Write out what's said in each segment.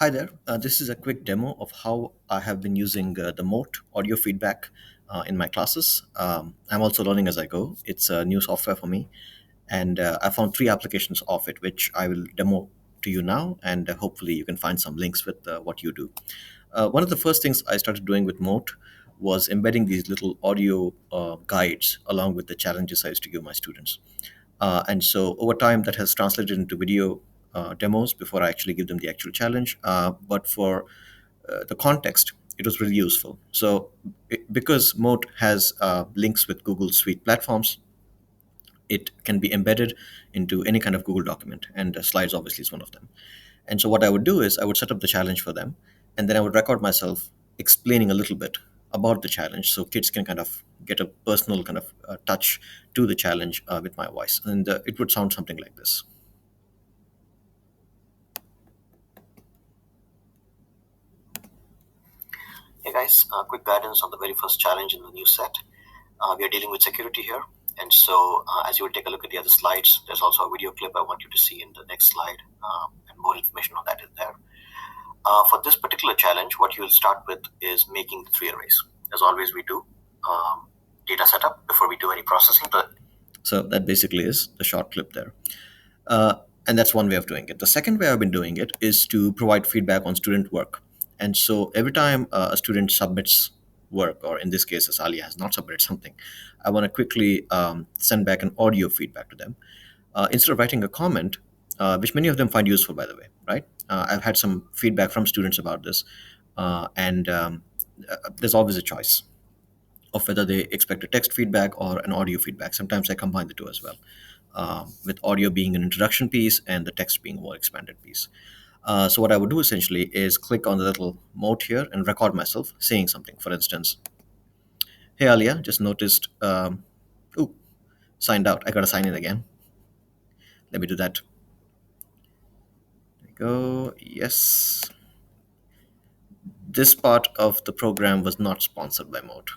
Hi there. This is a quick demo of how I have been using the Mote audio feedback in my classes. I'm also learning as I go. It's a new software for me, and I found three applications of it, which I will demo to you now, and hopefully you can find some links with what you do. One of the first things I started doing with Mote was embedding these little audio guides along with the challenges I used to give my students. And so over time, that has translated into video demos before I actually give them the actual challenge. But for the context, it was really useful. So because Mote has links with Google Suite platforms, it can be embedded into any kind of Google document, and slides obviously is one of them. And so what I would do is I would set up the challenge for them, and then I would record myself explaining a little bit about the challenge, so kids can kind of get a personal kind of touch to the challenge with my voice, and it would sound something like this. Hey guys, quick guidance on the very first challenge in the new set. We are dealing with security here, and so as you will take a look at the other slides, there's also a video clip I want you to see in the next slide, and more information on that is there. For this particular challenge, what you will start with is making the three arrays. As always, we do data setup before we do any processing. So that basically is the short clip there. Uh, and that's one way of doing it. The second way I've been doing it is to provide feedback on student work. And so every time a student submits work, or in this case, as Alia has not submitted something, I want to quickly send back an audio feedback to them. Instead of writing a comment, which many of them find useful, by the way, right? I've had some feedback from students about this, and there's always a choice of whether they expect a text feedback or an audio feedback. Sometimes I combine the two as well, with audio being an introduction piece and the text being a more expanded piece. So what I would do essentially is click on the little mode here and record myself saying something. For instance, hey Alia, just noticed, ooh, signed out. I got to sign in again. Let me do that. There we go. Yes. This part of the program was not sponsored by Mode.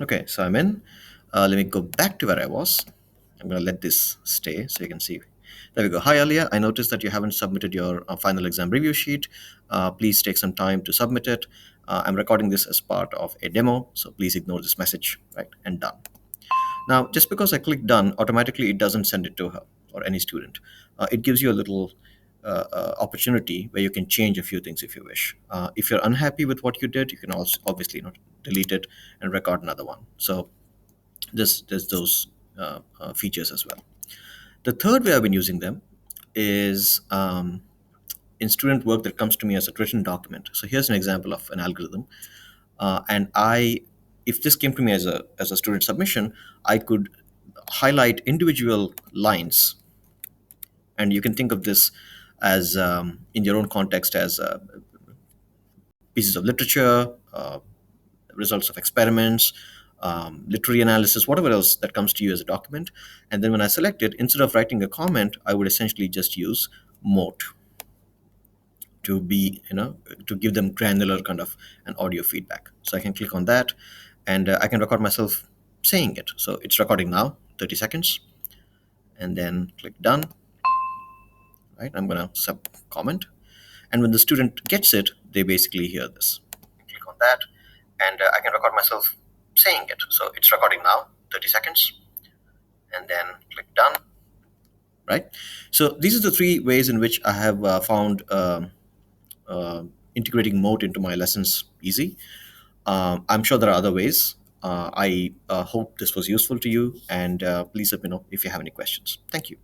Okay, so I'm in. Let me go back to where I was. I'm going to let this stay so you can see. There we go. Hi, Alia. I noticed that you haven't submitted your final exam review sheet. Please take some time to submit it. I'm recording this as part of a demo, so please ignore this message, right? And done. Now, just because I click done, automatically it doesn't send it to her or any student. It gives you a little opportunity where you can change a few things if you wish. If you're unhappy with what you did, you can also obviously delete it and record another one. So there's those features as well. The third way I've been using them is in student work that comes to me as a written document. So here's an example of an algorithm, and if this came to me as a student submission, I could highlight individual lines, and you can think of this as in your own context as pieces of literature, results of experiments, literary analysis, whatever else that comes to you as a document. And then when I select it, instead of writing a comment, I would essentially just use Mote to be, to give them granular kind of an audio feedback. So I can click on that, and I can record myself saying it. So it's recording now, 30 seconds, and then click done. Right, I'm going to sub comment, and when the student gets it, they basically hear this. Click on that, and I can record myself saying it. So it's recording now, 30 seconds, and then click done. Right. So these are the three ways in which I have found uh, integrating Mote into my lessons easy. I'm sure there are other ways. I hope this was useful to you, and please let me know if you have any questions. Thank you.